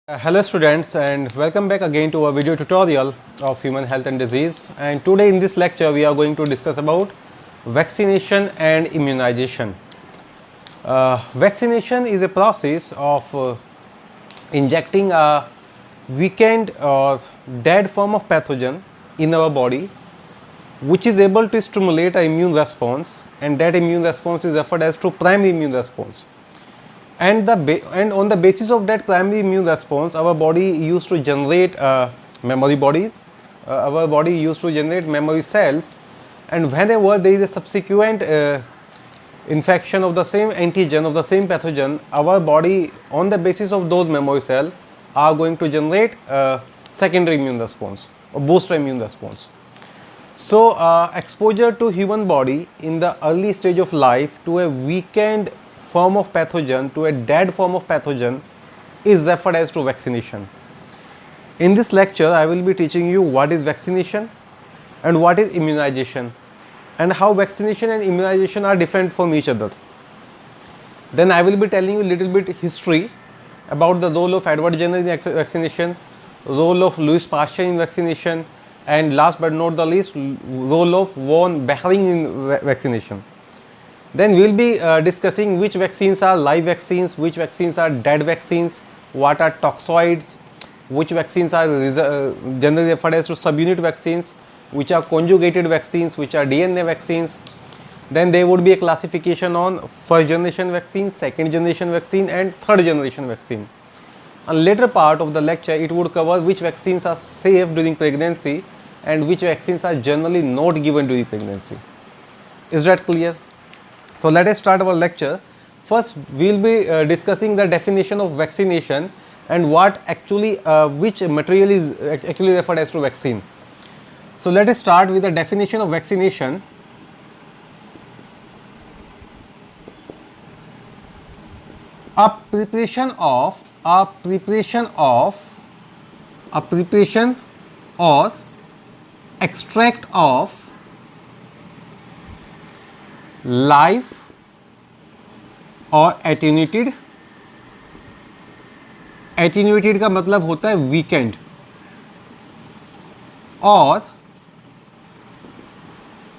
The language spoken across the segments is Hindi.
Hello students, and welcome back again to a video tutorial of human health and disease. And today in this lecture we are going to discuss about vaccination and immunization. Vaccination is a process of injecting a weakened or dead form of pathogen in our body, which is able to stimulate an immune response, and that immune response is referred as to primary immune response. And on the basis of that primary immune response, our body used to generate memory bodies, our body used to generate memory cells, and whenever there is a subsequent infection of the same antigen, of the same pathogen, our body on the basis of those memory cells are going to generate a secondary immune response or booster immune response. So exposure to human body in the early stage of life to a weakened form of pathogen, to a dead form of pathogen, is referred as to vaccination. In this lecture I will be teaching you what is vaccination and what is immunization, and how vaccination and immunization are different from each other. Then I will be telling you a little bit history about the role of Edward Jenner in vaccination, role of Louis Pasteur in vaccination, and last but not the least, role of von Behring in vaccination. Then we will be discussing which vaccines are live vaccines, which vaccines are dead vaccines, what are toxoids, which vaccines are generally referred as to subunit vaccines, which are conjugated vaccines, which are DNA vaccines. Then there would be a classification on first generation vaccine, second generation vaccine, and third generation vaccine. A later part of the lecture it would cover which vaccines are safe during pregnancy and which vaccines are generally not given during pregnancy. Is that clear? So let us start our lecture. First we will be discussing the definition of vaccination and what actually which material is actually referred as to vaccine. So let us start with the definition of vaccination. A preparation or extract of live और attenuated का मतलब होता है वीकेंड, और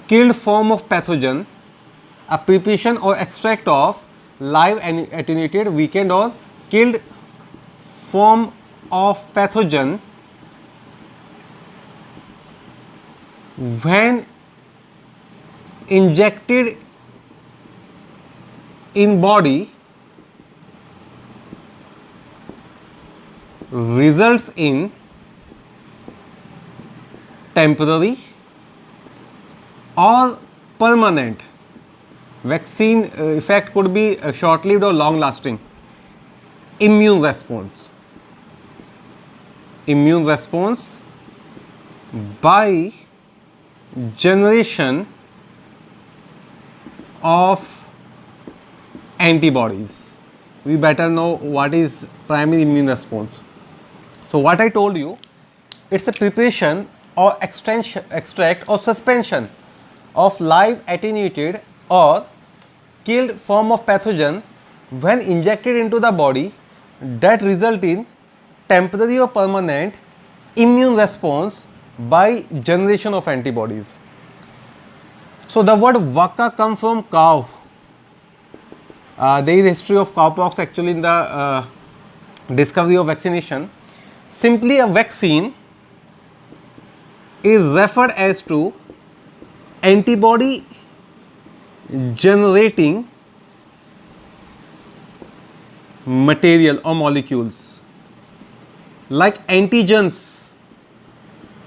killed form of pathogen, a preparation or extract of live and attenuated, weakened or killed form of pathogen when injected in body results in temporary or permanent. Vaccine effect could be short-lived or long-lasting. Immune response by generation of antibodies. We better know what is primary immune response. So what I told you, it's a preparation or extract or suspension of live attenuated or killed form of pathogen when injected into the body that result in temporary or permanent immune response by generation of antibodies. So the word vacca comes from cow. There is history of cowpox actually in the discovery of vaccination. Simply a vaccine is referred as to antibody generating material or molecules, like antigens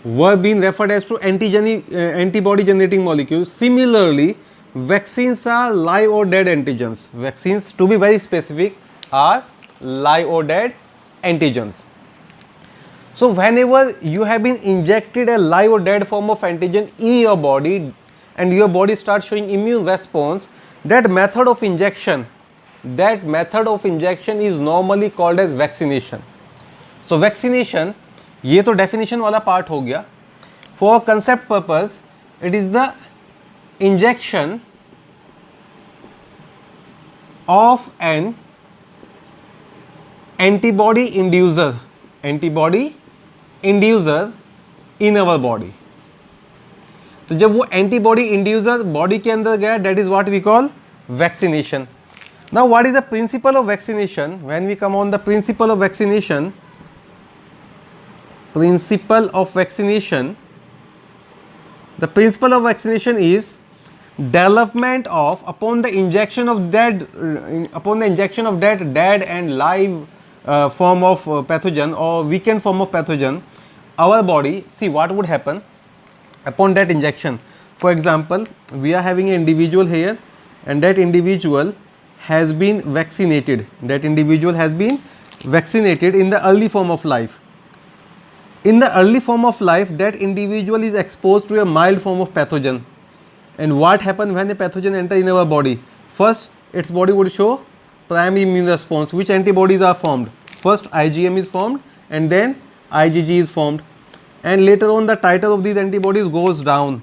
were being referred as to antibody generating molecules. Similarly, vaccines are live or dead antigens. Vaccines, to be very specific, are live or dead antigens. So whenever you have been injected a live or dead form of antigen in your body and your body starts showing immune response, that method of injection is normally called as vaccination. So vaccination, ये तो definition वाला part हो गया. For concept purpose, it is the injection of an antibody inducer antibody inducer in our body. तो जब वो एंटीबॉडी इंड्यूसर बॉडी के अंदर गया, that is what we call vaccination. Now what is the principle of vaccination? When we come on the principle of vaccination, principle of vaccination, the principle of vaccination is development of upon the injection of that dead and live form of pathogen or weakened form of pathogen, our body, see what would happen upon that injection. For example, we are having an individual here and that individual has been vaccinated, in the early form of life. In the early form of life, that individual is exposed to a mild form of pathogen. And what happens when a pathogen enter in our body? First, its body would show primary immune response. Which antibodies are formed? First, IgM is formed and then IgG is formed. And later on, the titer of these antibodies goes down.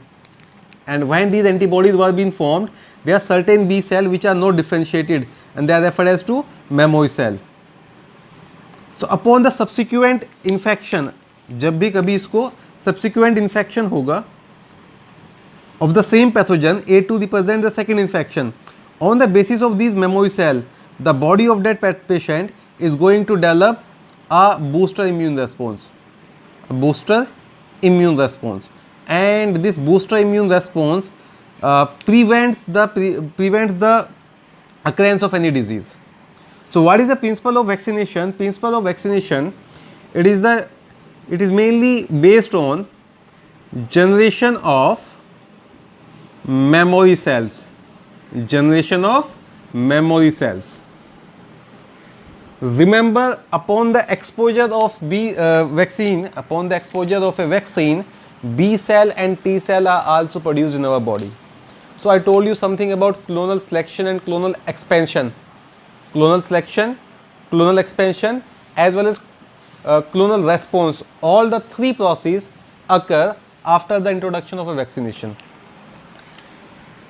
And when these antibodies were being formed, there are certain B cells which are not differentiated and they are referred as to memory cell. So, upon the subsequent infection, जब भी कभी इसको subsequent infection होगा of the same pathogen, A2 represent the second infection. On the basis of these memory cell, the body of that patient is going to develop a booster immune response. And this booster immune response prevents the occurrence of any disease. So, what is the principle of vaccination? Principle of vaccination, it is mainly based on generation of memory cells. Remember, upon the exposure of vaccine, B cell and T cell are also produced in our body. So I told you something about clonal selection and clonal expansion. Clonal selection, clonal expansion, as well as clonal response, all the three processes occur after the introduction of a vaccination.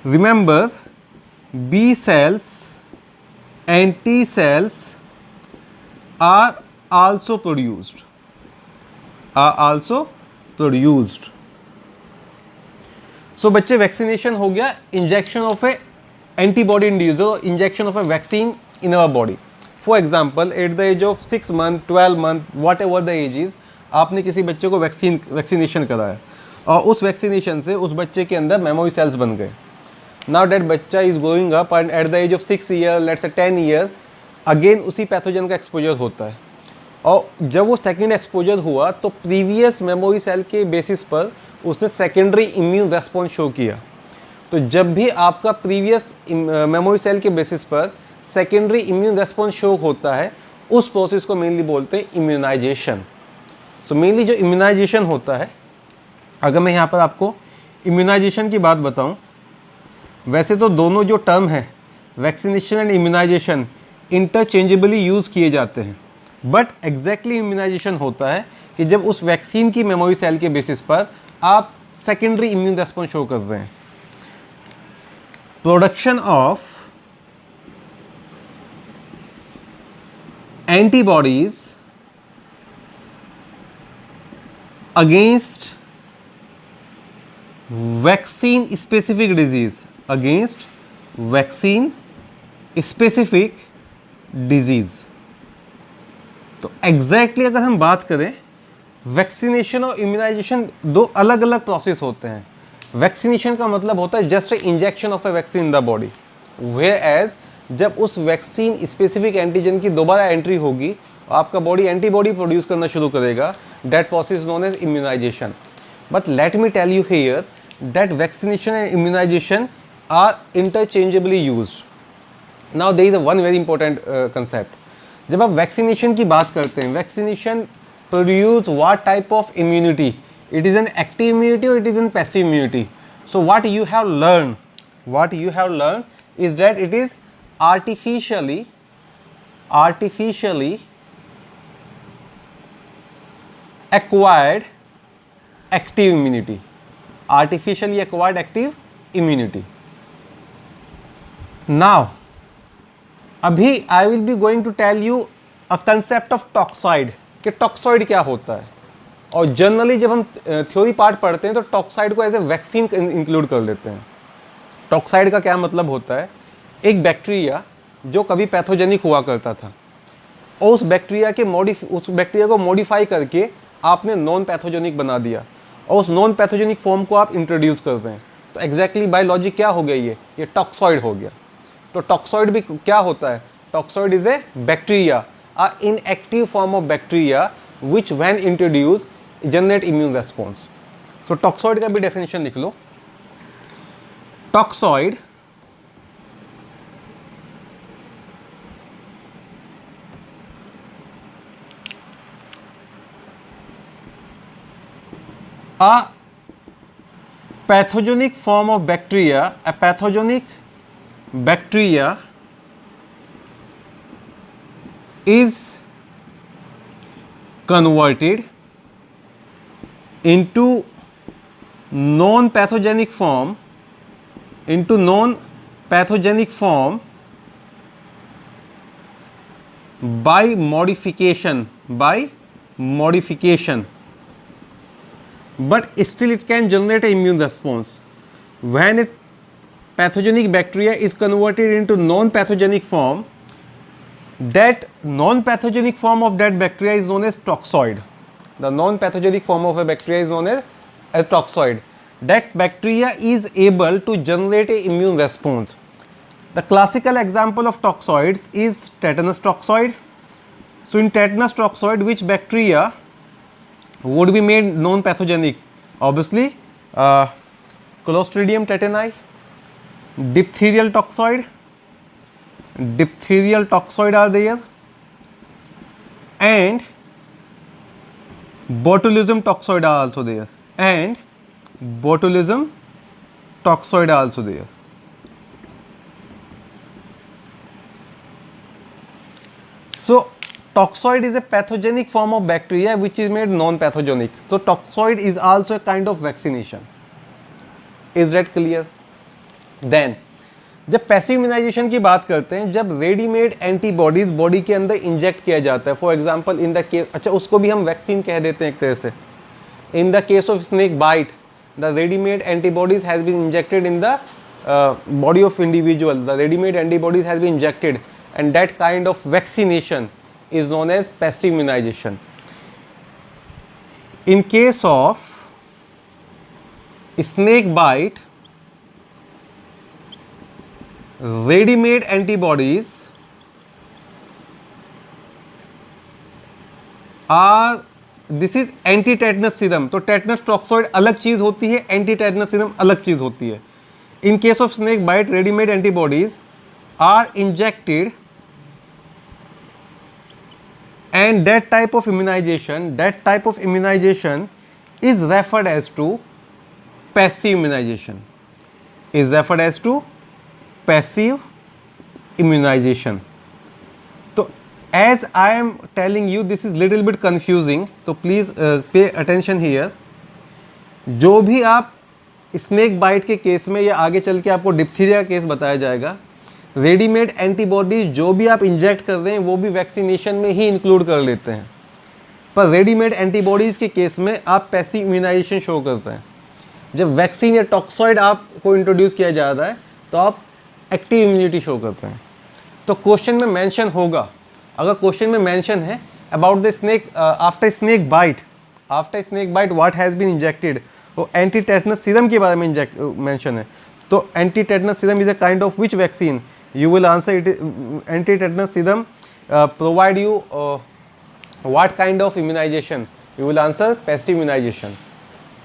Remember, B cells and T cells are also produced. So बच्चे वैक्सीनेशन हो गया, injection of a antibody inducer, injection of a vaccine in our body. For example, at the age of 6 months, 12 months, whatever the age is, आपने किसी बच्चे को वैक्सीनेशन कराया और उस वैक्सीनेशन से उस बच्चे के अंदर मेमोरी सेल्स बन गए. नाउ दैट बच्चा is growing up and at the age of 6 years, let's say 10 years, again उसी पैथोजन का एक्सपोजर होता है. और जब वो सेकेंड एक्सपोजर हुआ तो प्रीवियस मेमोरी सेल के बेसिस पर उसने सेकेंडरी इम्यून रेस्पॉन्स शो किया. तो जब भी आपका प्रीवियस मेमोरी सेल के बेसिस पर सेकेंडरी इम्यून रेस्पॉन्स शो होता है, उस प्रोसेस को मेनली बोलते हैं इम्यूनाइजेशन. सो मेनली जो इम्यूनाइजेशन होता है, अगर मैं यहाँ पर आपको इम्यूनाइजेशन की बात बताऊँ, वैसे तो दोनों जो टर्म है vaccination and immunization interchangeably use किए जाते हैं, बट एग्जैक्टली इम्यूनाइजेशन होता है कि जब उस वैक्सीन की मेमोरी सेल के बेसिस पर आप सेकेंडरी इम्यून रेस्पॉन्स शो कर रहे हैं. Production of antibodies against vaccine specific disease, तो एग्जैक्टली अगर हम बात करें, वैक्सीनेशन और इम्यूनाइजेशन दो अलग अलग प्रोसेस होते हैं. वैक्सीनेशन का मतलब होता है just injection of a vaccine in the body, whereas जब उस वैक्सीन स्पेसिफिक एंटीजन की दोबारा एंट्री होगी और आपका बॉडी एंटीबॉडी प्रोड्यूस करना शुरू करेगा, that process known as immunization. But let me tell you here that vaccination and immunization are interchangeably used. Now there is a one very important concept. जब आप वैक्सीनेशन की बात करते हैं, vaccination produce what type of immunity? It is an active immunity और it is an passive immunity. So what you have learn is that it is artificially acquired active immunity. Now अभी I will be going to tell you a concept of toxoid. कि टॉक्सॉइड क्या होता है, और जनरली जब हम थ्योरी पार्ट पढ़ते हैं तो टॉक्साइड को एज ए वैक्सीन इंक्लूड कर लेते हैं। टॉक्साइड का क्या मतलब होता है, एक बैक्टीरिया जो कभी पैथोजेनिक हुआ करता था और उस बैक्टीरिया को मॉडिफाई करके आपने नॉन पैथोजेनिक बना दिया और उस नॉन पैथोजेनिक फॉर्म को आप इंट्रोड्यूस करते हैं, तो एग्जैक्टली बायोलॉजी क्या हो गई, ये टॉक्सॉइड हो गया। तो टॉक्सॉइड भी क्या होता है, toxoid is a bacteria, a inactive form of bacteria which when introduce generate immune response. So toxoid का भी डेफिनेशन लिख लो। Toxoid a pathogenic form of bacteria, a pathogenic bacteria is converted into non-pathogenic form by modification, but still it can generate an immune response. When a pathogenic bacteria is converted into non-pathogenic form, that non-pathogenic form of that bacteria is known as toxoid. The non-pathogenic form of a bacteria is known as toxoid. That bacteria is able to generate an immune response. The classical example of toxoids is tetanus toxoid. So in tetanus toxoid, which bacteria would be made non-pathogenic? Obviously, Clostridium tetani, diphtherial toxoid are there, and botulism toxoid are also there, So toxoid is a pathogenic form of bacteria which is made non-pathogenic. So toxoid is also a kind of vaccination. Is that clear? Then जब पैसिव इम्यूनाइजेशन की बात करते हैं, जब रेडीमेड एंटीबॉडीज बॉडी के अंदर इंजेक्ट किया जाता है, for example in the case, अच्छा उसको भी हम वैक्सीन कह देते हैं एक तरह से। In the case of snake bite, the readymade antibodies has been injected in the body of individual, the ready-made antibodies has been injected, and that kind of vaccination is known as passive immunization. In case of snake bite, ready-made antibodies are, this is anti tetanus serum. तो टेटनस टॉक्सॉइड अलग चीज होती है, एंटी टेटनस सीरम अलग चीज होती है। In case of snake bite, readymade antibodies are injected, and that type of immunization is referred as to passive immunization, So as I am telling you, this is little bit confusing, so please pay attention here. जो भी आप स्नेक बाइट के केस में या आगे चल के आपको डिप्थीरिया केस बताया जाएगा, रेडीमेड एंटीबॉडीज जो भी आप इंजेक्ट कर रहे हैं वो भी वैक्सीनेशन में ही इंक्लूड कर लेते हैं, पर रेडीमेड एंटीबॉडीज़ के केस में आप पैसिव इम्यूनाइजेशन शो करते हैं। जब वैक्सीन या टॉक्सॉइड आपको इंट्रोड्यूस किया जा रहा है तो आप एक्टिव इम्यूनिटी शो करते हैं। तो क्वेश्चन में मेंशन होगा, अगर क्वेश्चन में मेंशन है about the snake after snake bite what has been injected, वो एंटी टेटनस सीरम के बारे में मेंशन है, तो anti tetanus serum is a kind of which vaccine, you will answer it anti-tetanus serum provide you what kind of immunization, you will answer passive immunization.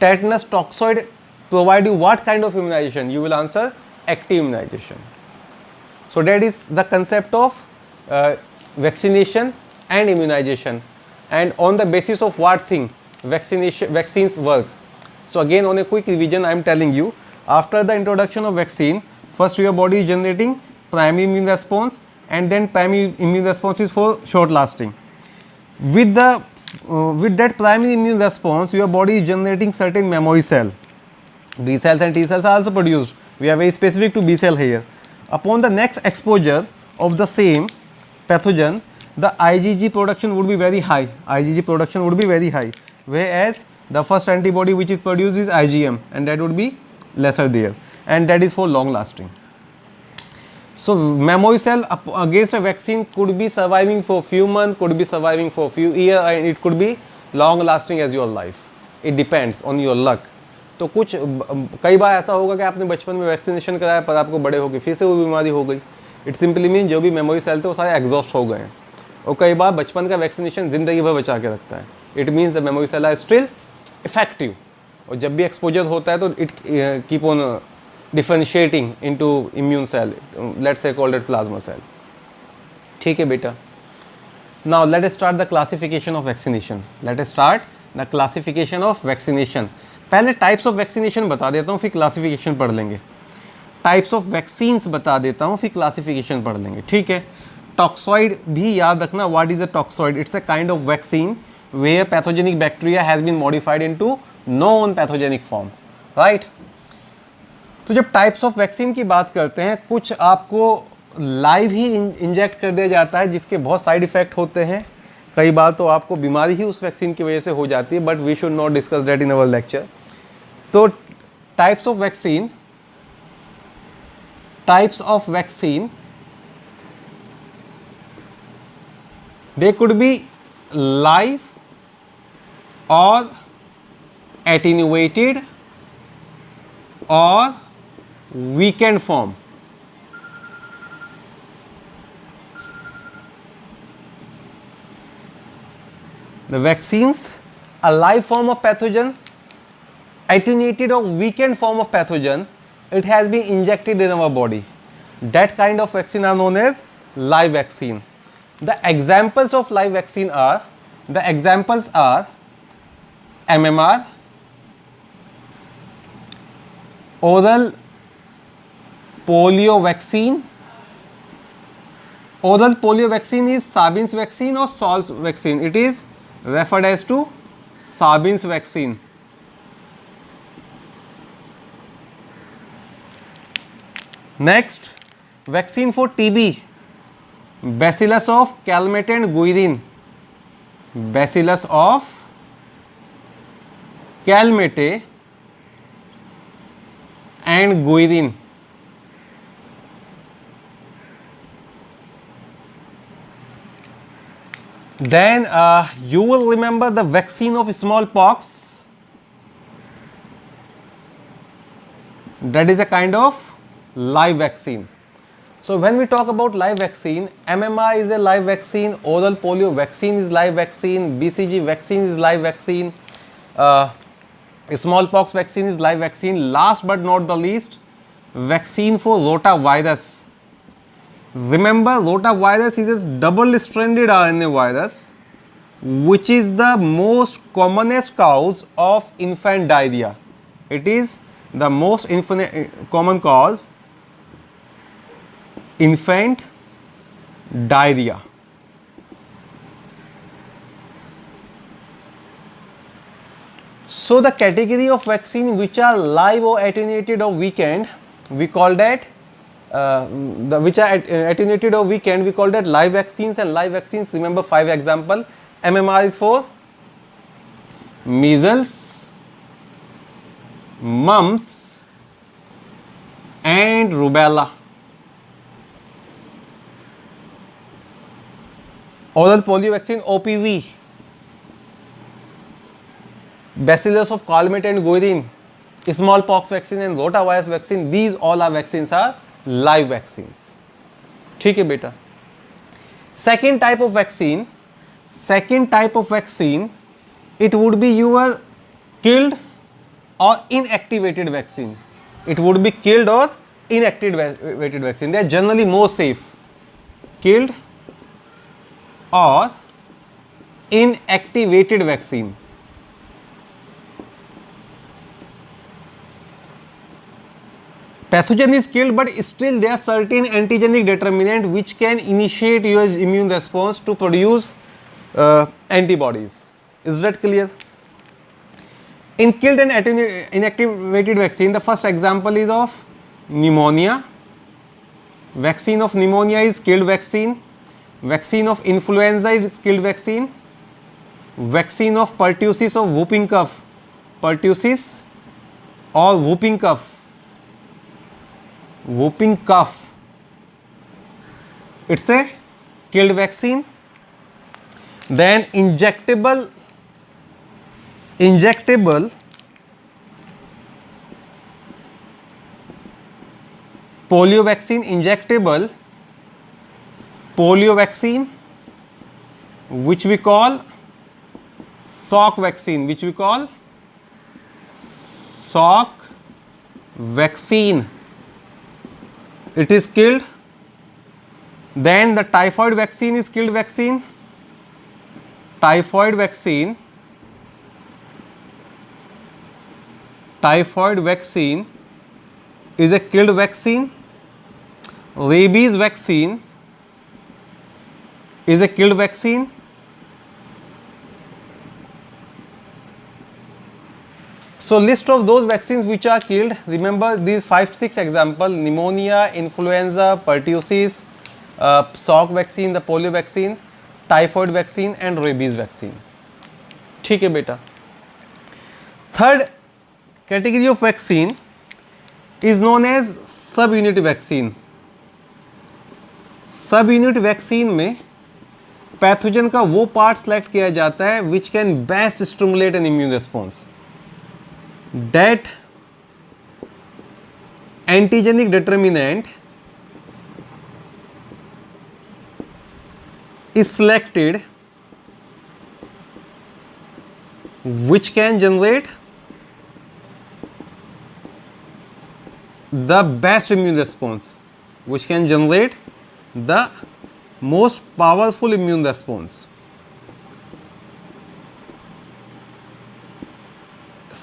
Tetanus toxoid provide you what kind of immunization, you will answer active immunization. So that is the concept of vaccination and immunization, and on the basis of what thing vaccines work. So again, on a quick revision, I am telling you, after the introduction of vaccine, first your body is generating primary immune response, and then primary immune response is for short lasting. With that primary immune response, your body is generating certain memory cell. B cells and T cells are also produced. We are very specific to B cell here. Upon the next exposure of the same pathogen, the IgG production would be very high. IgG production would be very high, whereas the first antibody which is produced is IgM, and that would be lesser there, and that is for long lasting. So memory cell against a vaccine could be surviving for few months, could be surviving for few years, and it could be long lasting as your life. It depends on your luck. तो कुछ कई बार ऐसा होगा कि आपने बचपन में वैक्सीनेशन कराया पर आपको बड़े होकर फिर से वो बीमारी हो गई. इट सिंपली मीन जो भी मेमोरी सेल थे वो सारे एग्जॉस्ट हो गए हैं. और कई बार बचपन का वैक्सीनेशन ज़िंदगी भर बचा के रखता है. It means the memory cell are still effective. और जब भी एक्सपोजर होता है तो it keep on differentiating into immune cell, let's say called it plasma cell. ठीक है बेटा. Now let us start the classification of vaccination. Let us start the classification of vaccination. पहले टाइप्स ऑफ वैक्सीनेशन बता देता हूँ, फिर क्लासिफिकेशन पढ़ लेंगे. टाइप्स ऑफ वैक्सीन्स बता देता हूँ, फिर क्लासिफिकेशन पढ़ लेंगे. ठीक है. टॉक्सॉइड भी याद रखना. What is a toxoid? It's a kind of vaccine where pathogenic bacteria has been modified into non pathogenic form, right? तो जब टाइप्स ऑफ वैक्सीन की बात करते हैं, कुछ आपको लाइव ही इंजेक्ट कर दिया जाता है जिसके बहुत साइड इफेक्ट होते हैं. कई बार तो आपको बीमारी ही उस वैक्सीन की वजह से हो जाती है, but we should not discuss that in our lecture. तो types of vaccine they could be live or attenuated or weakened form. The vaccines, a live form of pathogen, attenuated or weakened form of pathogen, it has been injected in our body. That kind of vaccine are known as live vaccine. The examples of live vaccine are, MMR, oral polio vaccine. Oral polio vaccine is Sabin's vaccine or Sal's vaccine. It is referred as to Sabin's vaccine. Next, vaccine for TB, Bacillus of Calmette and Guerin. Bacillus of Calmette and Guerin. Then you will remember the vaccine of smallpox. That is a kind of live vaccine. So when we talk about live vaccine, MMR is a live vaccine, oral polio vaccine is live vaccine, BCG vaccine is live vaccine, smallpox vaccine is live vaccine. Last but not the least, vaccine for rotavirus. Remember, rotavirus is a double-stranded RNA virus, which is the most commonest cause of infant diarrhea. It is the most common cause, infant diarrhea. So the category of vaccine which are live or attenuated or weakened, we call that which are attenuated or weakened, we call that live vaccines. And live vaccines, remember 5 example. MMR is for measles, mumps and rubella. Oral polio vaccine, OPV, Bacillus of Calmette and Guerin, smallpox vaccine and rotavirus vaccine. These all our vaccines are live vaccines. ठीक है बेटा. Second type of vaccine, it would be your killed or inactivated vaccine. It would be killed or inactivated vaccine. They are generally more safe. Killed or inactivated vaccine. Pathogen is killed, but still there are certain antigenic determinant which can initiate your immune response to produce antibodies. Is that clear? In killed and inactivated vaccine, the first example is of pneumonia. Vaccine of pneumonia is killed vaccine. Vaccine of influenza is killed vaccine. Vaccine of pertussis or whooping cough. Pertussis or whooping cough. Whooping cough. It's a killed vaccine. Then injectable polio vaccine, injectable polio vaccine, which we call Salk vaccine, Salk vaccine. It is killed. Then the typhoid vaccine is killed vaccine. Typhoid vaccine is a killed vaccine. Rabies vaccine is a killed vaccine. So list of those vaccines which are killed. Remember these 5-6 examples: pneumonia, influenza, pertussis, Salk vaccine, the polio vaccine, typhoid vaccine and rabies vaccine. ठीक है बेटा. Third category of vaccine is known as sub unit vaccine. सब यूनिट वैक्सीन में पैथोजन का वो पार्ट सेलेक्ट किया जाता है which can best stimulate an immune response. That antigenic determinant is selected which can generate the best immune response, which can generate the most powerful immune response.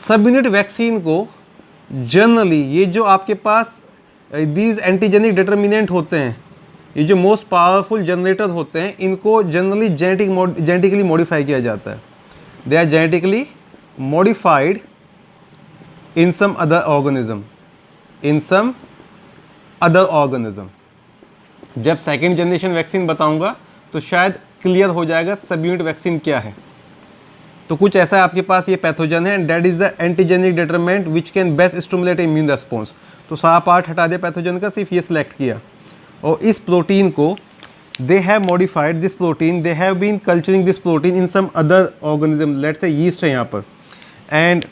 सब यूनिट वैक्सीन को जनरली ये जो आपके पास दीज एंटीजेनिक डिटर्मिनेंट होते हैं, ये जो मोस्ट पावरफुल जनरेटर होते हैं, इनको जनरली जेनेटिकली मॉडिफाई किया जाता है. They are genetically modified in some other organism. जब सेकेंड जनरेशन वैक्सीन बताऊंगा तो शायद क्लियर हो जाएगा सब यूनिट वैक्सीन क्या है. तो कुछ ऐसा है आपके पास ये पैथोजन है and that is the antigenic determinant which can best stimulate immune response. तो सारा पार्ट हटा दिया पैथोजन का, सिर्फ ये सिलेक्ट किया. और इस प्रोटीन को they have modified this protein, they have been culturing this protein in some other organism. Let's say yeast है यहाँ पर. And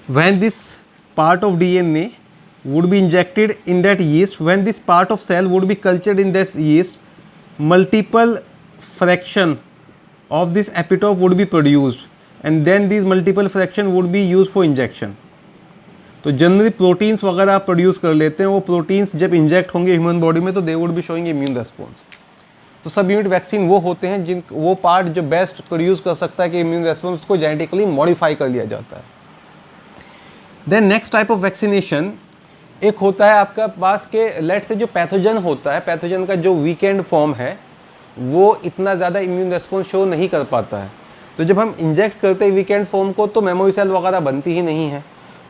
when this part of DNA would be injected in that yeast, when this part of cell would be cultured in this yeast, multiple fraction of this epitope would be produced and then these multiple fraction would be used for injection. तो जनरली प्रोटीन्स वगैरह आप प्रोड्यूस कर लेते हैं, वो प्रोटीन्स जब इंजेक्ट होंगे ह्यूमन बॉडी में तो they would be showing immune response. तो सब यूनिट वैक्सीन वो होते हैं जिन वो पार्ट जो बेस्ट प्रोड्यूस कर सकता है कि इम्यून रेस्पॉन्स को जेनेटिकली मॉडिफाई कर लिया जाता है. Then next type of vaccination एक होता है आपका पास के लेट से जो पैथोजन होता है, पैथोजन का जो वीकेंड फॉर्म है वो इतना ज़्यादा इम्यून रेस्पॉन्स शो नहीं कर पाता है. तो जब हम इंजेक्ट करते हैं वीकेंड फॉर्म को तो मेमोरी सेल वगैरह बनती ही नहीं है,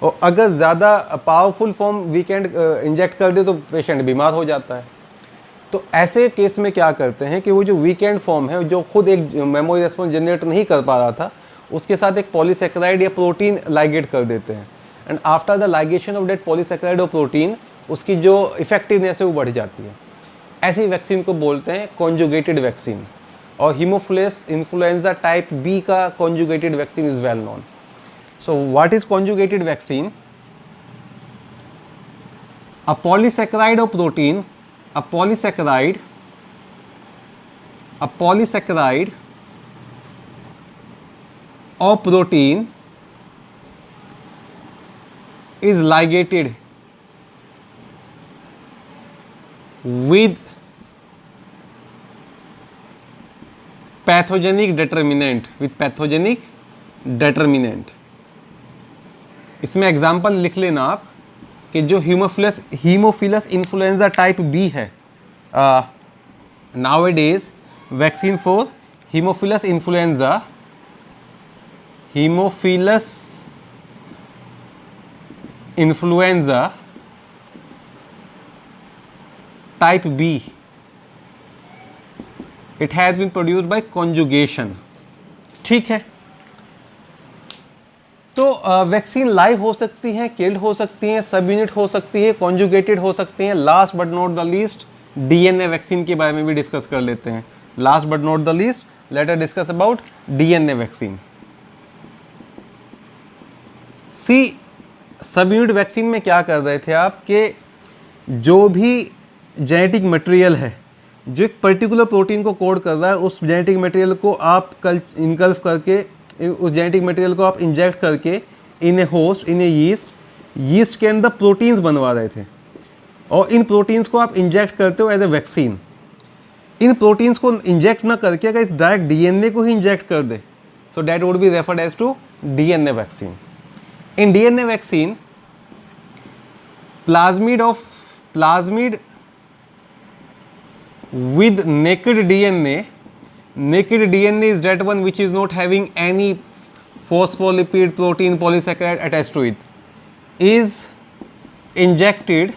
और अगर ज़्यादा पावरफुल फॉर्म वीकेंड इंजेक्ट कर दे तो पेशेंट बीमार हो जाता है. तो ऐसे केस में क्या करते हैं कि वो जो वीकेंड फॉर्म है जो खुद एक मेमोरी रेस्पॉन्स जनरेट नहीं कर पा रहा था, उसके साथ एक पॉलीसेकेराइड या प्रोटीन लाइगेट कर देते हैं. And after the ligation of that polysaccharide और प्रोटीन उसकी जो इफेक्टिवनेस है वो बढ़ जाती है. ऐसी वैक्सीन को बोलते हैं कॉन्जुगेटेड वैक्सीन. और हीमोफिलस इन्फ्लुएंजा टाइप बी का conjugated vaccine is well known. So what is conjugated vaccine? A polysaccharide or protein, a polysaccharide or protein is ligated with pathogenic determinant. इसमें एग्जाम्पल लिख लेना आप कि जो हीमोफिलस इन्फ्लुएंजा टाइप बी है, nowadays vaccine for Haemophilus influenza type B it has been produced by conjugation. ठीक है, तो वैक्सीन लाइव हो सकती हैं, किल्ड हो सकती हैं, सब यूनिट हो सकती है, कॉन्जुगेटेड हो सकती हैं। Last but not the least DNA vaccine के बारे में भी डिस्कस कर लेते हैं। Last but not the least let us discuss about DNA vaccine. See, sub unit vaccine में क्या कर रहे थे आप कि जो भी जेनेटिक मटेरियल है जो एक पर्टिकुलर प्रोटीन को कोड कर रहा है, उस जेनेटिक मटेरियल को आप इनकल्फ करके, उस जेनेटिक मटेरियल को आप इंजेक्ट करके इन ए होस्ट, इन ए यीस्ट के अंदर प्रोटीन्स बनवा रहे थे, और इन प्रोटीन्स को आप इंजेक्ट करते हो एज ए वैक्सीन। इन प्रोटीन्स को इंजेक्ट ना करके अगर इस डायरेक्ट डीएनए को ही इंजेक्ट कर दे, so that would be referred as to DNA vaccine. In DNA vaccine, plasmid with naked DNA is that one which is not having any phospholipid protein polysaccharide attached to it, is injected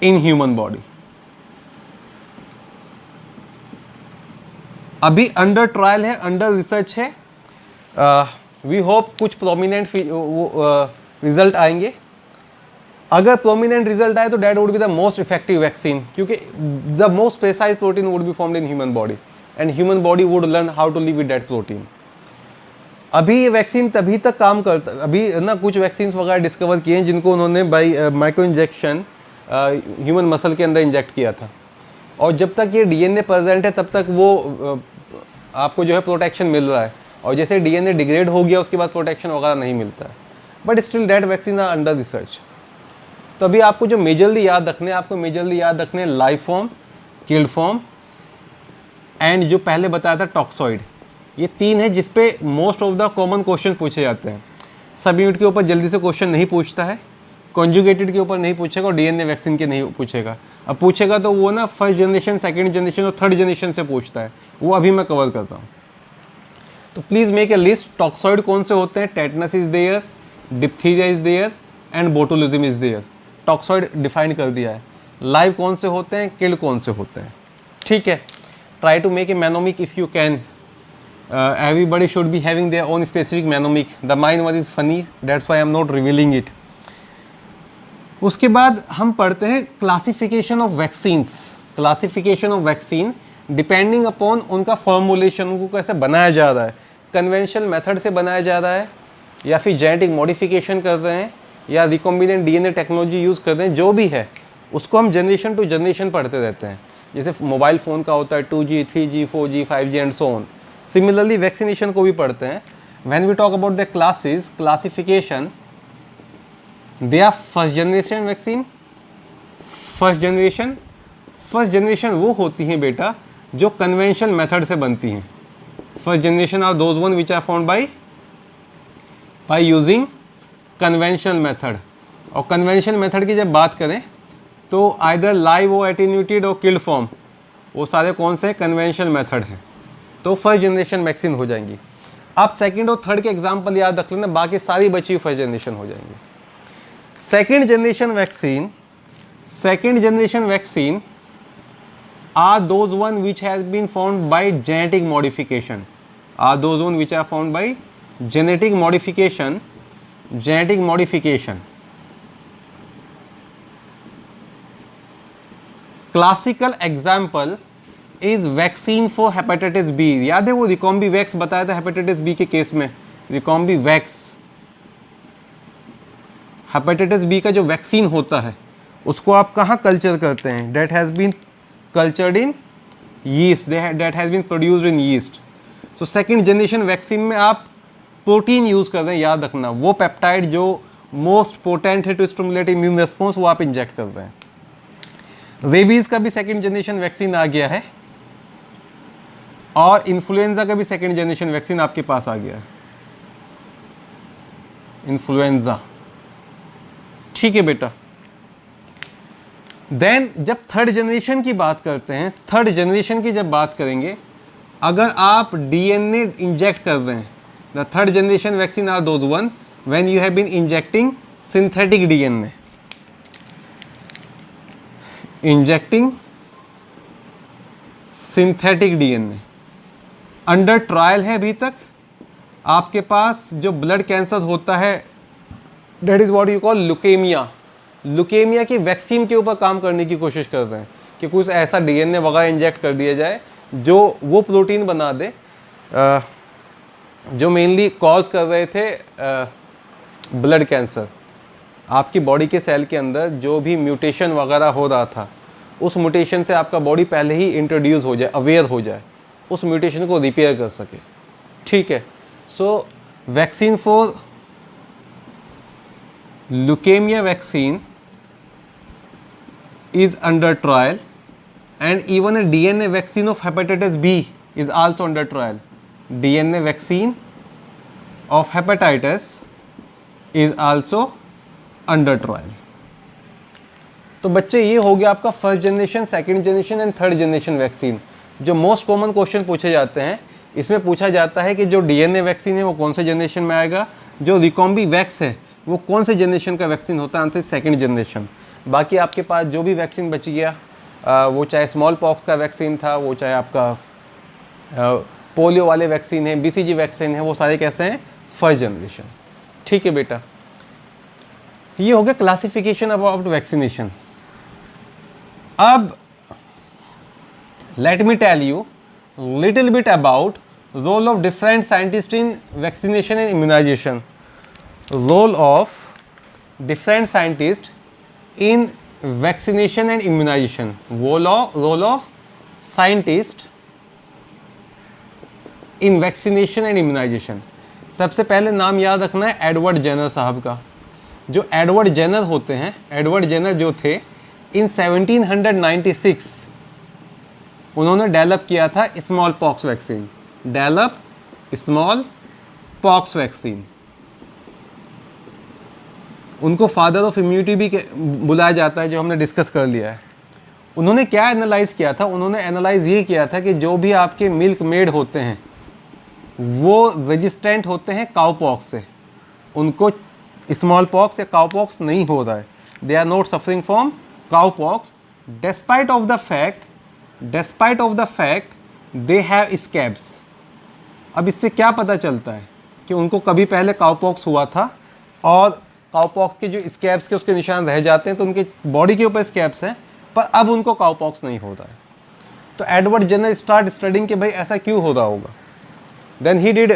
in human body. अभी अंडर ट्रायल है, अंडर रिसर्च है। वी होप कुछ प्रोमिनेंट रिजल्ट आएंगे। अगर प्रोमिनेंट रिजल्ट आए तो that would be the most effective vaccine, क्योंकि the most precise protein would be formed in human body and human body would learn how to live with that protein. अभी ये वैक्सीन तभी तक काम करता, अभी ना कुछ वैक्सीन वगैरह डिस्कवर किए हैं जिनको उन्होंने by micro injection human muscle के अंदर इंजेक्ट किया था, और जब तक ये डीएनए प्रेजेंट है तब तक वो आपको जो है प्रोटेक्शन मिल रहा है, और जैसे डीएनए डिग्रेड हो गया उसके बाद प्रोटेक्शन वगैरह नहीं मिलता है। But still that vaccine are under research. तो अभी आपको जो मेजरली याद रखने, आपको मेजरली याद रखने live form, killed form and जो पहले बताया था टॉक्सॉइड। ये तीन है जिस पे most of the common question पूछे जाते हैं। सब यूनिट के ऊपर जल्दी से क्वेश्चन नहीं पूछता है, कॉन्जुगेटेड के ऊपर नहीं पूछेगा और डीएनए वैक्सीन के नहीं पूछेगा। अब पूछेगा तो वो ना फर्स्ट जनरेशन, सेकंड जनरेशन और थर्ड जनरेशन से पूछता है, वो अभी मैं कवर करता हूँ। तो please make a list. Toxoid कौन से होते हैं? Tetanus is there, diphtheria is there and botulism is there. Toxoid define कर दिया है। लाइव कौन से होते हैं, किल्ड कौन से होते हैं। ठीक है, try to make a mnemonic if you can. everybody should be having their own specific mnemonic. the mine one is funny, that's why I'm not revealing it। उसके बाद हम पढ़ते हैं classification of vaccines. Classification of vaccine depending upon उनका फॉर्मुलेशन, उनको कैसे बनाया जा रहा है, कन्वेंशनल मेथड से बनाया जा रहा है या फिर जेनेटिक मॉडिफिकेशन कर रहे हैं या रिकॉम्बिनेंट डीएनए टेक्नोलॉजी यूज़ कर रहे हैं, जो भी है उसको हम जनरेशन टू जनरेशन पढ़ते रहते हैं। जैसे मोबाइल फ़ोन का होता है 2G, 3G, 4G, 5G and so on. Similarly vaccination को भी पढ़ते हैं। When we talk about the classes, classification, they are first generation vaccine. First generation वो होती हैं बेटा जो कन्वेंशनल मेथड से बनती हैं। First generation are those one which are found by using conventional method. और कन्वेंशनल मेथड की जब बात करें तो आइदर लाइव और एटीन्यूटेड और किल्ड फॉर्म, वो सारे कौन से कन्वेंशनल मेथड हैं, तो फर्स्ट जनरेशन वैक्सीन हो जाएंगी। आप सेकंड और थर्ड के एग्जाम्पल याद रख लेना, बाकी सारी बची हुई फर्स्ट जनरेशन हो जाएंगी। Second generation vaccine are those one which has been found by genetic modification, genetic modification। Classical example is vaccine for hepatitis B. याद है वो रिकॉम्बी वैक्स बताया था हेपेटाइटिस बी के केस में। रिकॉम्बी वैक्स, हेपेटाइटिस बी का जो वैक्सीन होता है उसको आप कहाँ कल्चर करते हैं? That has been cultured in yeast, that has been produced in yeast. So second generation vaccine में आप प्रोटीन यूज़ कर रहे हैं, याद रखना, वो पेप्टाइड जो मोस्ट पोटेंट है टू स्टिमुलेट इम्यून रिस्पॉन्स, वो आप इंजेक्ट कर रहे हैं। रेबीज़ का भी सेकेंड जनरेशन वैक्सीन आ गया है और इन्फ्लुएंजा का भी सेकेंड जनरेशन वैक्सीन आपके पास आ गया है, इन्फ्लुएंजा। ठीक है बेटा। देन जब थर्ड जनरेशन की बात करते हैं, थर्ड जनरेशन की जब बात करेंगे, अगर आप डीएनए इंजेक्ट कर रहे हैं, the third generation vaccine are those one when you have been injecting synthetic DNA, injecting synthetic DNA under trial है अभी तक। आपके पास जो ब्लड कैंसर होता है that is what you call leukaemia, leukaemia की वैक्सीन के ऊपर काम करने की कोशिश कर रहे हैं कि कुछ ऐसा डीएनए वगैरह इंजेक्ट कर दिया जाए जो वो प्रोटीन बना दे जो मेनली कॉज कर रहे थे ब्लड कैंसर। आपकी बॉडी के सेल के अंदर जो भी म्यूटेशन वगैरह हो रहा था उस म्यूटेशन से आपका बॉडी पहले ही इंट्रोड्यूस हो जाए, अवेयर हो जाए, उस म्यूटेशन को रिपेयर कर सके। ठीक है, सो vaccine for leukemia vaccine is under trial and even a DNA vaccine of hepatitis B is also under trial. DNA vaccine of hepatitis is also under trial. तो बच्चे ये हो गया आपका first generation, second generation and third generation vaccine. जो मोस्ट कॉमन क्वेश्चन पूछे जाते हैं इसमें पूछा जाता है कि जो डीएनए वैक्सीन है वो कौन से जनरेशन में आएगा, जो रिकॉम्बी वैक्स है वो कौन से जनरेशन का वैक्सीन होता है, आंसर सेकंड जनरेशन। बाकी आपके पास जो भी वैक्सीन बच गया वो चाहे स्मॉल पॉक्स का वैक्सीन था, वो चाहे आपका पोलियो वाले वैक्सीन है, बीसीजी वैक्सीन है, वो सारे कैसे हैं, फर्स्ट जनरेशन। ठीक है बेटा, ये हो गया क्लासिफिकेशन अबाउट वैक्सीनेशन। अब let me tell you little bit about role of different scientist in vaccination and immunization. Role of different scientists in vaccination and immunization. Role of scientists in vaccination and immunization. सबसे पहले नाम याद रखना है एडवर्ड जेनर साहब का। जो एडवर्ड जेनर होते हैं, एडवर्ड जेनर जो थे इन 1796 उन्होंने डेवलप किया था small pox vaccine. Develop small pox vaccine. उनको फादर ऑफ इम्यूनिटी भी बुलाया जाता है, जो हमने डिस्कस कर लिया है। उन्होंने क्या एनालाइज किया था, उन्होंने एनालाइज ये किया था कि जो भी आपके मिल्क मेड होते हैं वो रेजिस्टेंट होते हैं काउपॉक्स से, उनको स्मॉल पॉक्स या काउपॉक्स नहीं हो रहा है, they are not suffering from cowpox despite of the fact they have scabs. अब इससे क्या पता चलता है कि उनको कभी पहले काउपॉक्स हुआ था और काउपॉक्स के जो स्कैब्स के उसके निशान रह जाते हैं, तो उनके बॉडी के ऊपर स्कैब्स हैं पर अब उनको काउपॉक्स नहीं होता है। तो एडवर्ड जेनर स्टार्ट स्टडिंग कि भाई ऐसा क्यों हो रहा होगा। Then he did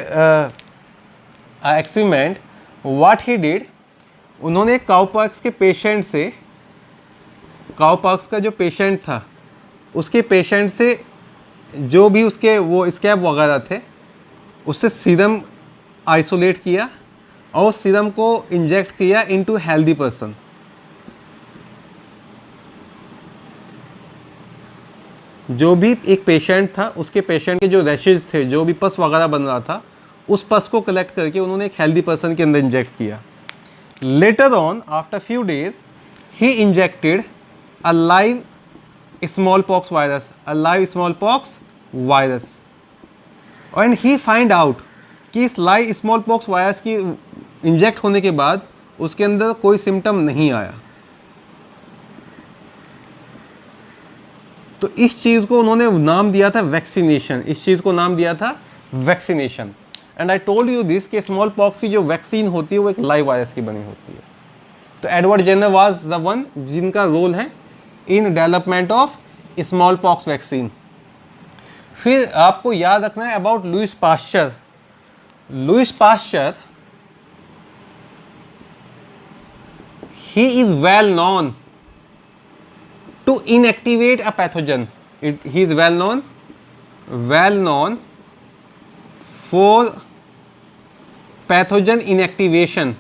experiment. What he did, उन्होंने काउपॉक्स के पेशेंट से, काउपॉक्स का जो पेशेंट था उसके पेशेंट से जो भी उसके वो स्कैब वगैरह थे उससे सीरम आइसोलेट किया और उस सीरम को इंजेक्ट किया इनटू हेल्दी पर्सन। जो भी एक पेशेंट था उसके पेशेंट के जो रैशेज थे, जो भी पस वगैरह बन रहा था, उस पस को कलेक्ट करके उन्होंने एक हेल्दी पर्सन के अंदर इंजेक्ट किया। Later on after few days he injected a live small pox virus, and he find out कि इस लाइव स्मॉल पॉक्स वायरस की इंजेक्ट होने के बाद उसके अंदर कोई सिम्टम नहीं आया। तो इस चीज़ को उन्होंने नाम दिया था वैक्सीनेशन, इस चीज़ को नाम दिया था vaccination. And I told you this कि स्मॉल पॉक्स की जो वैक्सीन होती है वो एक लाइव वायरस की बनी होती है। तो Edward Jenner was the one जिनका रोल है in development of smallpox vaccine. फिर आपको याद रखना है about Louis Pasteur. Louis Pasteur, he is well known to inactivate a pathogen. He is well known for pathogen inactivation.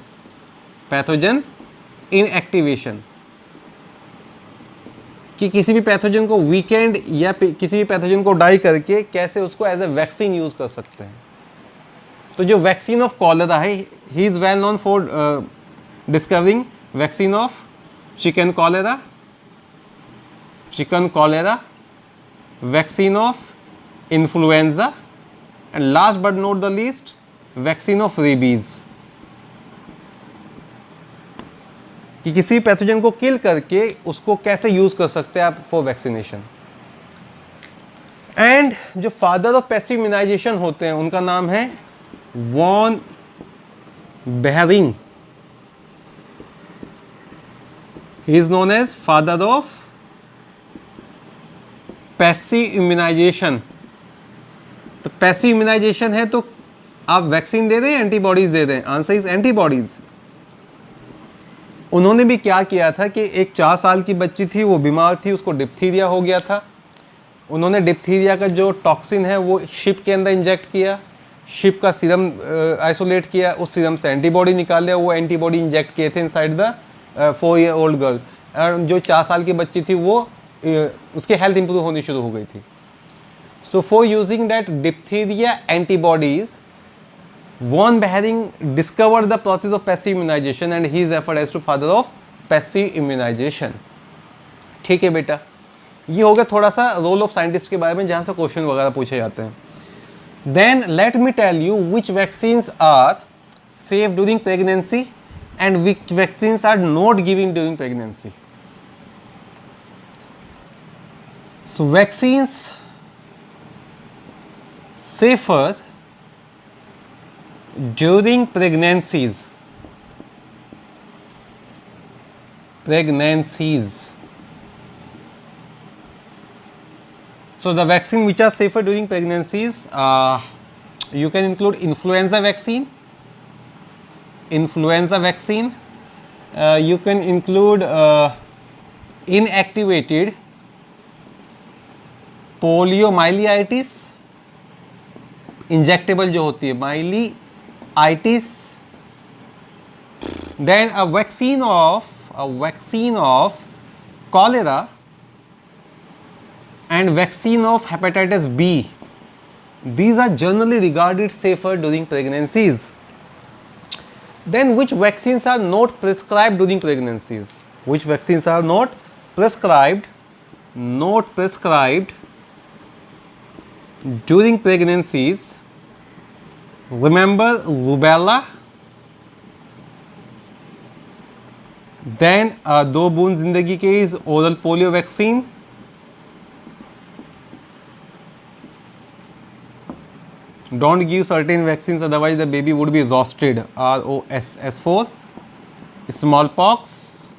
कि किसी भी पैथोजन को वीकेंड या किसी भी पैथोजन को डाई करके कैसे उसको एज ए वैक्सीन यूज कर सकते हैं। तो जो वैक्सीन ऑफ कॉलेरा है, he is well known for discovering vaccine of chicken cholera, vaccine of influenza and last but not the least vaccine of rabies. कि किसी पैथोजन को किल करके उसको कैसे यूज कर सकते हैं आप फॉर वैक्सीनेशन। एंड जो फादर ऑफ पैसिव इम्यूनाइजेशन होते हैं उनका नाम है von Behring. He is known as father of passive immunization. तो पैसिव इम्यूनाइजेशन है तो आप वैक्सीन दे रहे हैं, एंटीबॉडीज दे रहे हैं. Answer is antibodies. उन्होंने भी क्या किया था कि एक 4 साल की बच्ची थी, वो बीमार थी, उसको डिप्थीरिया हो गया था. उन्होंने डिप्थीरिया का जो टॉक्सिन है वो शिप के अंदर इंजेक्ट किया, शिप का सीरम आइसोलेट किया, उस सीरम से एंटीबॉडी निकाल लिया, वो एंटीबॉडी इंजेक्ट किए थे इनसाइड द 4-year-old गर्ल. और जो 4 साल की बच्ची थी वो उसकी हेल्थ इंप्रूव होनी शुरू हो गई थी. So for using that diphtheria antibodies, Von Behring discovered the process of passive immunization and he is referred as to father of passive immunization. ठीक है बेटा, ये हो गया थोड़ा सा रोल ऑफ साइंटिस्ट के बारे में जहाँ से क्वेश्चन वगैरह पूछे जाते हैं. Then let me tell you which vaccines are safe during pregnancy and which vaccines are not giving during pregnancy. So vaccines safer during pregnancies. So the vaccine which are safer during pregnancies, you can include influenza vaccine. You can include inactivated poliomyelitis, injectable जो होती है myelitis. Then a vaccine of cholera and vaccine of hepatitis B. These are generally regarded safer during pregnancies. Then which vaccines are not prescribed during pregnancies? Which vaccines are not prescribed during pregnancies? Remember rubella, then 2 बूंद जिंदगी के is oral polio vaccine. Don't give certain vaccines, otherwise the baby would be roasted. ROSS4, smallpox,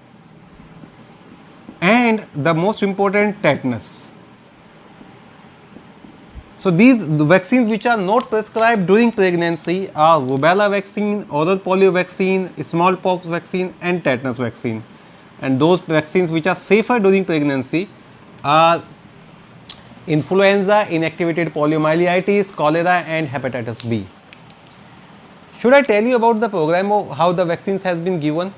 and the most important, tetanus. So these vaccines which are not prescribed during pregnancy are rubella vaccine, oral polio vaccine, smallpox vaccine and tetanus vaccine. And those vaccines which are safer during pregnancy are influenza, inactivated poliomyelitis, cholera and hepatitis B. Should I tell you about the program of how the vaccines has been given?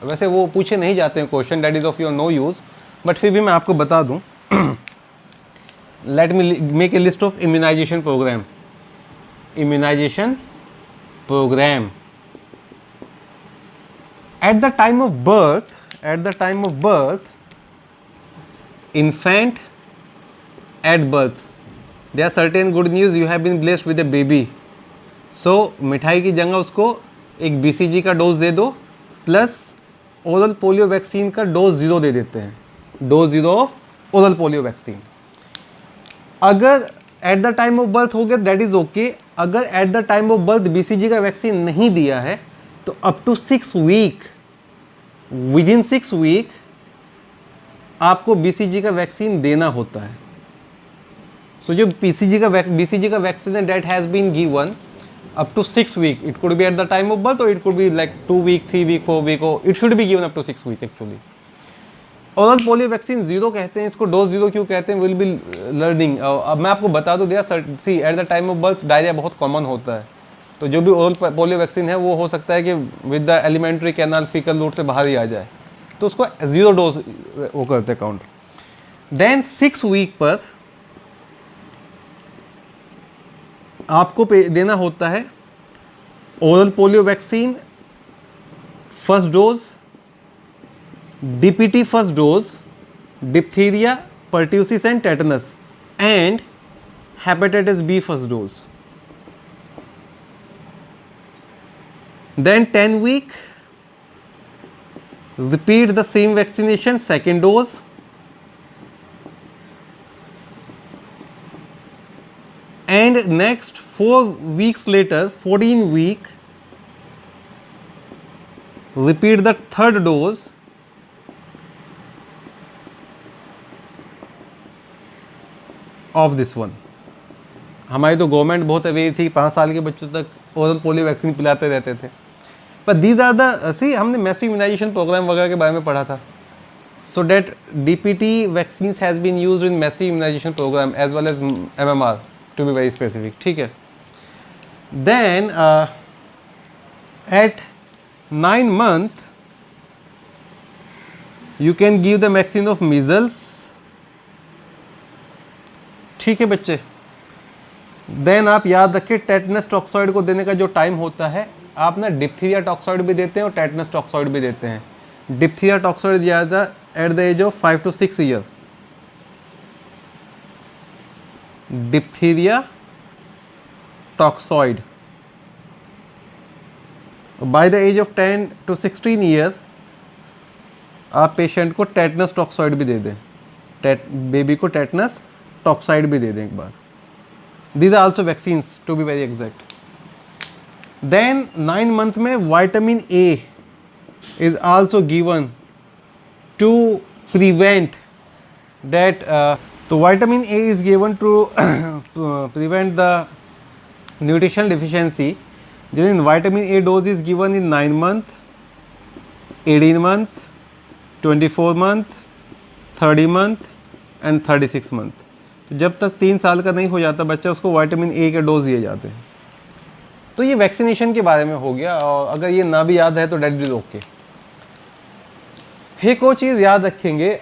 वैसे वो पूछे नहीं जाते हैं question, that is of your no use, but फिर भी मैं आपको बता दूं. Let me make a list of immunization program. At the time of birth, infant at birth, there are certain good news, you have been blessed with a baby. So मिठाई की जगह उसको एक BCG का डोज दे दो प्लस ओरल पोलियो वैक्सीन का डोज 0 दे देते हैं. Dose 0 of oral polio vaccine. अगर at the time of birth हो गया दैट इज ओके. अगर at the time of birth BCG का वैक्सीन नहीं दिया है तो up to 6 week, within 6 week आपको BCG का वैक्सीन देना होता है. सो जो BCG का वैक्सीन है that has been given up to 6 week. It could be at the time of birth or it could be like 2 week, 3 week, 4 week, or it should be given up to 6 week actually. Oral polio vaccine 0 कहते हैं इसको. डोज 0 क्यों कहते हैं, विल बी लर्निंग. अब मैं आपको बता दूं, see at the time of birth diarrhoea बहुत कॉमन होता है. तो जो भी ओरल पोलियो वैक्सीन है वो हो सकता है कि with the alimentary canal faecal route से बाहर ही आ जाए, तो उसको 0 डोज वो करते हैं काउंट. देन 6 वीक पर आपको देना होता है oral polio vaccine first dose, DPT first dose, diphtheria, pertussis and tetanus, and hepatitis B first dose. Then 10 week, repeat the same vaccination, second dose. and next 4 weeks later, 14 week, repeat the third dose of this one. हमारी तो गवर्नमेंट बहुत अवेयर थी, 5 साल के बच्चों तक ओरल पोलियो वैक्सीन पिलाते रहते थे. पर दीज आर द हमने मैसिव इम्यूनाइजेशन प्रोग्राम वगैरह के बारे में पढ़ा था. So that DPT vaccines has been used in massive immunization program as well as MMR to be very specific. ठीक है. Then at 9 month you can give the vaccine of measles. ठीक है बच्चे. Then आप याद रखिए टेटनस टॉक्सॉइड को देने का जो टाइम होता है, आप ना डिप्थीरिया टॉक्सॉइड भी देते हैं और टेटनस टॉक्सॉइड भी देते हैं. डिप्थीरिया टॉक्सॉइड दिया जाता है at the age of 5 to 6 year. Diphtheria toxoid. By the age of 10 to 16 year आप पेशेंट को टेटनस टॉक्सॉइड भी दे दें, बेबी को टेटनस टॉक्साइड भी दे दें एक बार. These are also vaccines to be very exact. Then 9 month में vitamin A is also given to prevent that. So vitamin A is given to prevent the nutritional deficiency. Then vitamin A dose is given in 9 month, 18 month, 24 month, 30 month and 36 month. तो जब तक 3 साल का नहीं हो जाता बच्चा, उसको विटामिन ए के डोज दिए जाते हैं. तो ये वैक्सीनेशन के बारे में हो गया. और अगर ये ना भी याद है तो डेट इज ओके. एक और चीज़ याद रखेंगे,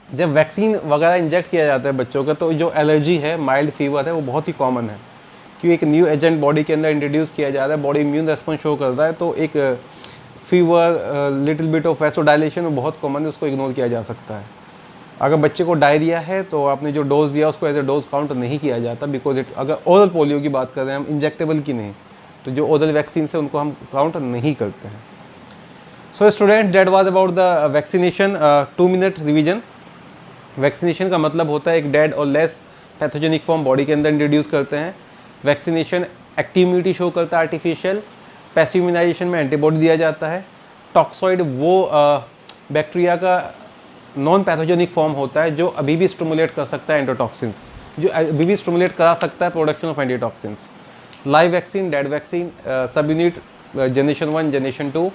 जब वैक्सीन वगैरह इंजेक्ट किया जाता है बच्चों का, तो जो एलर्जी है, माइल्ड फीवर है, वो बहुत ही कॉमन है. क्योंकि एक न्यू एजेंट बॉडी के अंदर इंट्रोड्यूस किया जा रहा है, बॉडी इम्यून रेस्पॉन्स शो करता है, तो एक fever, little bit of vasodilation वो बहुत कॉमन है, उसको इग्नोर किया जा सकता है. अगर बच्चे को डायरिया है तो आपने जो डोज दिया उसको एज ए डोज काउंट नहीं किया जाता, बिकॉज इट, अगर ओरल पोलियो की बात कर रहे हैं हम, इंजेक्टेबल की नहीं, तो जो ओरल वैक्सीन है उनको हम काउंट नहीं करते हैं. So student, that was about the vaccination. 2 minute revision. Vaccination का मतलब होता है एक डेड और लेस पैथोजेनिक फॉर्म बॉडी के अंदर इंट्रोड्यूस करते हैं. वैक्सीनेशन एक्टिव इम्यूनिटी शो करता है आर्टिफिशियल. पैसिव इम्यूनाइजेशन में एंटीबॉडी दिया जाता है. टॉक्सॉइड वो बैक्टीरिया का नॉन पैथोजेनिक फॉर्म होता है जो अभी भी स्टिमुलेट कर सकता है एंटीटॉक्सिन्स, जो अभी भी स्टिमुलेट करा सकता है production of antitoxins. Live vaccine, dead vaccine, सब unit generation 1, generation 2,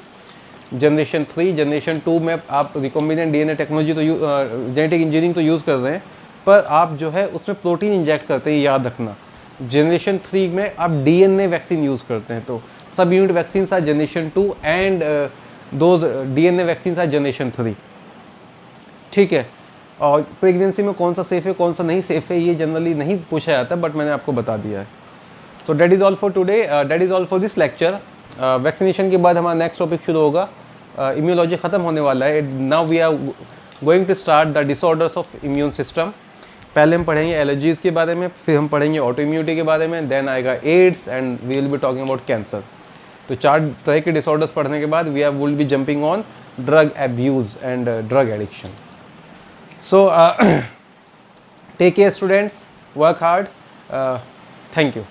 generation 3. Generation 2 में आप रिकॉम्बिनेंट डीएनए टेक्नोलॉजी तो जेनेटिक इंजीनियरिंग तो यूज़ कर रहे हैं, पर आप जो है उसमें प्रोटीन इंजेक्ट करते हैं, याद रखना. जनरेशन 3 में आप डीएनए वैक्सीन यूज़ करते हैं. तो सब unit vaccine our generation 2 and those DNA vaccine our generation 3. ठीक है. और प्रेगनेंसी में कौन सा सेफ़ है, कौन सा नहीं सेफ़ है, ये जनरली नहीं पूछा जाता, बट मैंने आपको बता दिया है. So that is all for today, that is all for this lecture. Vaccination के बाद हमारा नेक्स्ट टॉपिक शुरू होगा. इम्यूनोलॉजी ख़त्म होने वाला है. Now we are going to start the disorders of immune system. पहले हम पढ़ेंगे एलर्जीज़ के बारे में, फिर हम पढ़ेंगे ऑटो इम्यूनिटी के बारे में, देन आएगा AIDS and we will be talking about cancer. तो 4 तरह के डिसऑर्डर्स पढ़ने के बाद we will be jumping on drug abuse and drug addiction. So take care students, work hard, thank you.